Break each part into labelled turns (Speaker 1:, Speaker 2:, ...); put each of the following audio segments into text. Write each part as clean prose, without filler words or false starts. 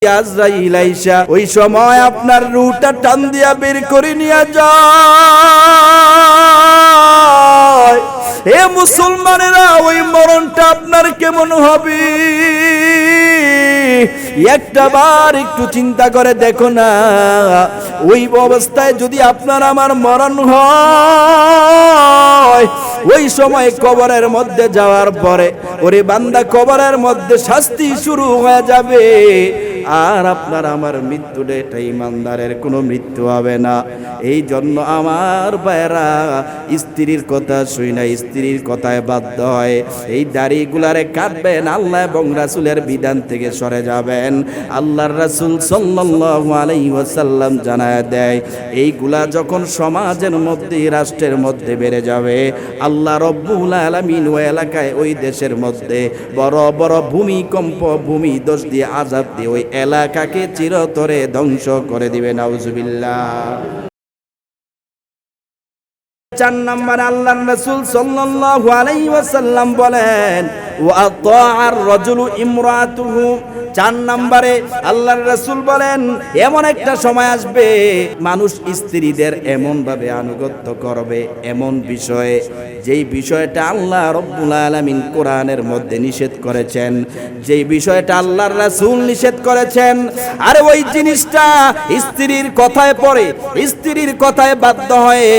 Speaker 1: আজরাইল আইসা ওই সময় আপনার রূহটা টান দিয়া বের করে নিয়ে যায়। এ মুসলমানেরা, ওই মরণটা আপনার কেমন হবে একটা বার একটু চিন্তা করে দেখো না। ওই অবস্থায় যদি আপনার আমার মরণ হয়, ওই সময় কবরের মধ্যে যাওয়ার পরে ওরে বান্দা, কবরের মধ্যে শাস্তি শুরু হয়ে যাবে। আর আপনার আমার মৃত্যুটা এটা ইমানদারের কোনো মৃত্যু হবে না। এই জন্য আমার ভাইরা, স্ত্রীর কথা শুই না, স্ত্রীর কথায় বাধ্য হয় এই দাড়িগুলারে কাটবেন, আল্লাহ এবং রাসূলের বিধান থেকে সরে যাবেন। আল্লাহর রাসূল সাল্লাল্লাহু আলাইহি ওয়াসাল্লাম জানায় দেয়, এইগুলা যখন সমাজের মধ্যে, রাষ্ট্রের মধ্যে বেড়ে যাবে, আল্লাহ রব্বুল আলামিন ওই এলাকায়, ওই দেশের মধ্যে বড় বড় ভূমিকম্প, ভূমিধস দিয়ে, আযাব দিয়ে ওই এলাকাকে চিরতরে ধ্বংস করে দিবে। নাউজুবিল্লাহ। 4 নম্বরে আল্লাহর রাসূল সাল্লাল্লাহু আলাইহি ওয়াসাল্লাম বলেন, ওয়া আতাআর রাজুলু ইমরাতুহু। 4 নম্বরে আল্লাহর রাসূল বলেন, এমন একটা সময় আসবে মানুষ স্ত্রীদের এমন ভাবে আনুগত্য করবে, এমন বিষয়ে যেই বিষয়টা আল্লাহ রব্বুল আলামিন কোরআনের মধ্যে নিষেধ করেছেন, যেই বিষয়টা আল্লাহর রাসূল নিষেধ করেছেন, আর ওই জিনিসটা স্ত্রীর কথায় পড়ে, স্ত্রীর কথায় বাধ্য হয়ে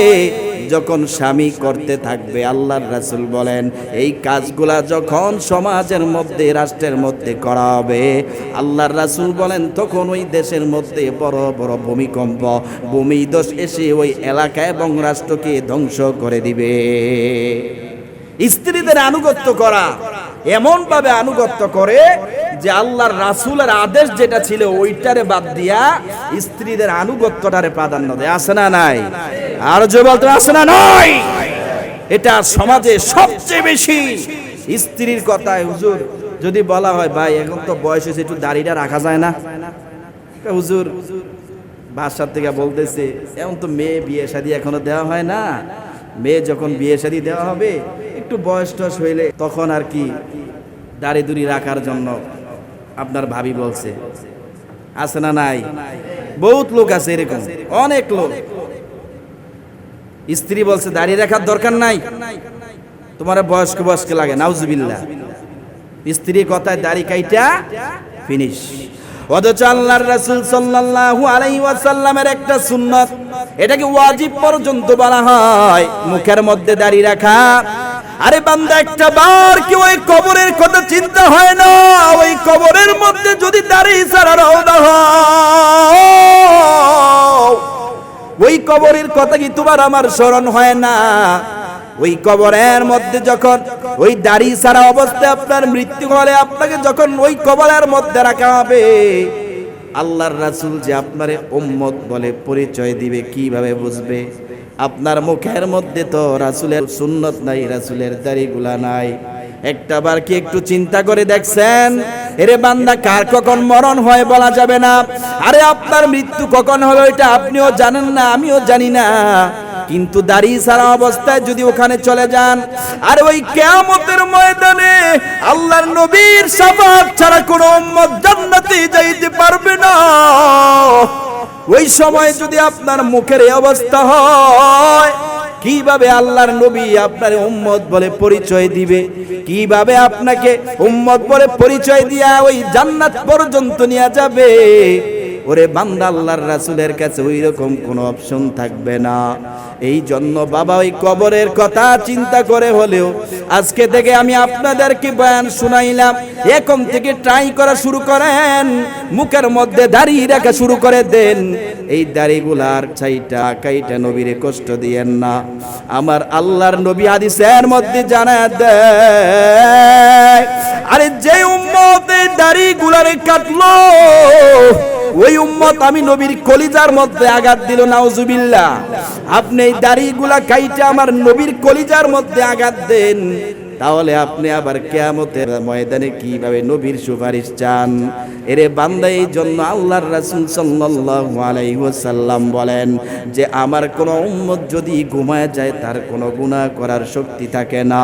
Speaker 1: যখন স্বামী করতে থাকবে, আল্লাহর রাসূল বলেন, এই কাজগুলা যখন সমাজের মধ্যে, রাষ্ট্রের মধ্যে করা হবে, আল্লাহর রাসূল বলেন, তখন ওই দেশের মধ্যে বড় বড় ভূমিকম্প, ভূমিধস এসে ওই এলাকা এবং রাষ্ট্রকে ধ্বংস করে দিবে। স্ত্রীদের আনুগত্য করা, এমন ভাবে আনুগত্য করে যে আল্লাহর রাসূলের আদেশ যেটা ছিল ওইটারে বাদ দিয়া স্ত্রীদের আনুগত্যটারে প্রাধান্য দেয়। আছে না নাই? আর যে বলতে আছে না নাই? এটা সমাজে সবচেয়ে বেশি স্ত্রীর কথায়। হুজুর যদি বলা হয়, ভাই এখন তো বয়স হয়েছে, একটু দাড়িটা রাখা যায় না? হুজুর বাসার থেকে বলতেছে, এখন তো মেয়ে বিয়ে শাদী এখনো দেওয়া হয় না, মেয়ে যখন বিয়ে শাদী দেওয়া হবে, একটু বয়স টয়স হইলে তখন আর কি দাড়ি দুড়ি রাখার জন্য আপনার ভাবি বলছে। আছে না নাই? বহুত লোক আছে এরকম, অনেক লোক। স্ত্রী বলছে দাড়ি রাখার দরকার নাই, তোমার বয়স্ক বয়স্ক লাগে। নাউজুবিল্লাহ। স্ত্রীর কথায় দাড়ি কাইটা ফিনিশ। অথচ আল্লাহর রাসূল সাল্লাল্লাহু আলাইহি ওয়াসাল্লামের একটা সুন্নাত, এটাকে ওয়াজিব পর্যন্ত বলা হয়, মুখের মধ্যে দাড়ি রাখা। আরে বান্দা, একটা বার কি ওই কবরের কথা চিন্তা হয় না? ওই কবরের মধ্যে যদি দাড়ি ছাড়া রওনা হয়, ওই কবরের কথা কি তোমার আমার স্মরণ হয় না? ওই কবরের মধ্যে যখন ওই দাড়ি ছাড়া অবস্থায় আপনার মৃত্যু হলে, আপনাকে যখন ওই কবরের মধ্যে রাখা হবে, আল্লাহর রাসূল যে আপনারে উম্মত বলে পরিচয় দিবে, কিভাবে বুঝবে? আপনার মুখের মধ্যে তো রাসূলের সুন্নত নাই, রাসূলের দাড়িগুলা নাই। একটা বার কি একটু চিন্তা করে দেখছেন? এরে বান্দা, কার কখন মরণ হয় বলা যাবে না। আরে আপনার মৃত্যু কখন হবে ওইটা আপনিও জানেন না, আমিও জানি না। কিন্তু দাড়ি ছাড়া অবস্থায় যদি ওখানে চলে যান, আর ওই কিয়ামতের ময়দানে আল্লাহর নবীর শাফাআত ছাড়া কোনো উম্মত জান্নাতে যাইতে পারবে না। ওই সময় যদি আপনার মুখের এই অবস্থা হয়, কিভাবে আল্লাহর নবী আপনার উম্মত বলে পরিচয় দিবে? কিভাবে আপনাকে উম্মত বলে পরিচয় দিয়া ওই জান্নাত পর্যন্ত নিয়ে যাবে? ওরে বান্দা, আল্লাহর রাসূলের কাছে ওই রকম কোনো অপশন থাকবে না। এই জন্য বাবা, ওই কবরের কথা চিন্তা করে হলেও আজকে থেকে আমি আপনাদেরকে বয়ান শুনাইলাম, এখন থেকে ট্রাই করা শুরু করেন, মুখের মধ্যে দাড়ি রাখা শুরু করে দেন। এই দাড়িগুলার ছাইটা কাইটা নবীরে কষ্ট দিয়েন না। আমার আল্লাহর নবী হাদিসের মধ্যে জানায় দেয়, আরে যে উম্মত এই দাড়িগুলারে কাটলো, ওই উম্মত আমি নবীর কলিজার মধ্যে আঘাত দিল। নাউজুবিল্লাহ। আপনি এই দাড়িগুলা কাইটা আমার নবীর কলিজার মধ্যে আঘাত দেন, তাহলে আপনি আবার কিয়ামতের ময়দানে কিভাবে নবীর সুপারিশ চান? এরে বান্দা, এই জন্য আল্লাহর রাসূল সাল্লাল্লাহু আলাইহি ওয়াসাল্লাম বলেন যে আমার কোন উম্মত যদি ঘুমায় যায় তার কোনো গুনাহ করার শক্তি থাকে না।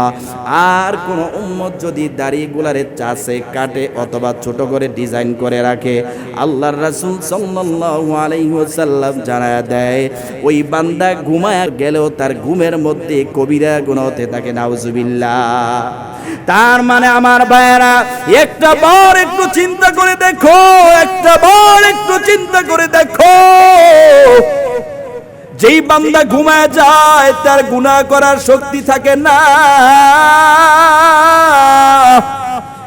Speaker 1: আর কোন উম্মত যদি দাড়িগুলারে চাষে কাটে অথবা ছোট করে ডিজাইন করে রাখে, আল্লাহর রাসূল সাল্লাল্লাহু আলাইহি ওয়াসাল্লাম জানায়া দেয় ওই বান্দা ঘুমায় গেলেও তার ঘুমের মধ্যে কবিরা গুনাহ হতে থাকে। নাউজুবিল্লাহ। তার মানে আমার ভাইয়েরা, একটা বার একটু চিন্তা করে দেখো, একটা বার একটু চিন্তা করে দেখো, যেই বান্দা ঘুমায় যায় তার গুনাহ করার শক্তি থাকে না,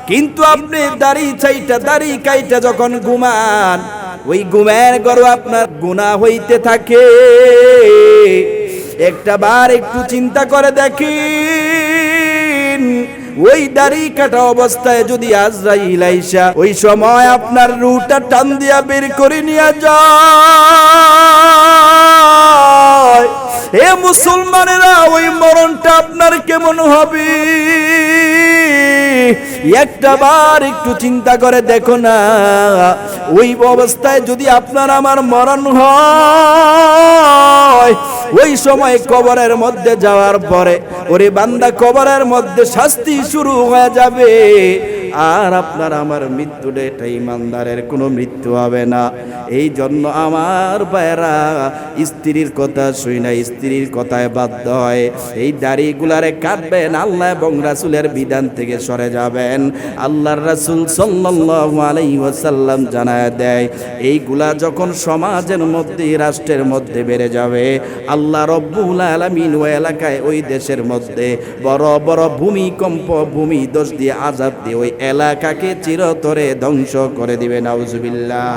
Speaker 1: কিন্তু আপনি দাড়ি কাইটা যখন ঘুমান, ওই ঘুমের গর্ব আপনার গুনাহ হইতে থাকে। একটা বার একটু চিন্তা করে দেখেন, ওই দাড়ি কাটা অবস্থায় যদি আজরাইল আইসা ওই সময় আপনার রূহটা টান দিয়া বের করে নিয়ে যায়, এ মুসলমানেরা, ওই মরণটা আপনার কেমন হবে? একটা বার একটু চিন্তা করে দেখো না, ওই অবস্থায় যদি আপনার আমার মরণ হয়, ওই সময় কবরের মধ্যে যাওয়ার পরে ওরে বান্দা কবরের মধ্যে শাস্তি শুরু হয়ে যাবে। আর আপনার আমার মৃত্যুটা এটা ইমানদারের কোনো মৃত্যু হবে না। এই জন্য আমার ভাইরা, স্ত্রীর কথা শুই না, স্ত্রীর কথায় বাধ্য হয় এই দাড়িগুলারে কাটবেন, আল্লাহ এবং রাসূলের বিধান থেকে সরে যাবেন। আল্লাহর রাসূল সাল্লাল্লাহু আলাইহি ওয়াসাল্লাম জানায় দেয়, এইগুলা যখন সমাজের মধ্যে, রাষ্ট্রের মধ্যে বেড়ে যাবে, আল্লাহ রব্বুল আলামিন ওই এলাকায়, ওই দেশের মধ্যে বড় বড় ভূমিকম্প, ভূমিধস দিয়ে, আযাব দিয়ে ওই এলাকাকে চিরতরে ধ্বংস করে দিবে। নাউজুবিল্লাহ।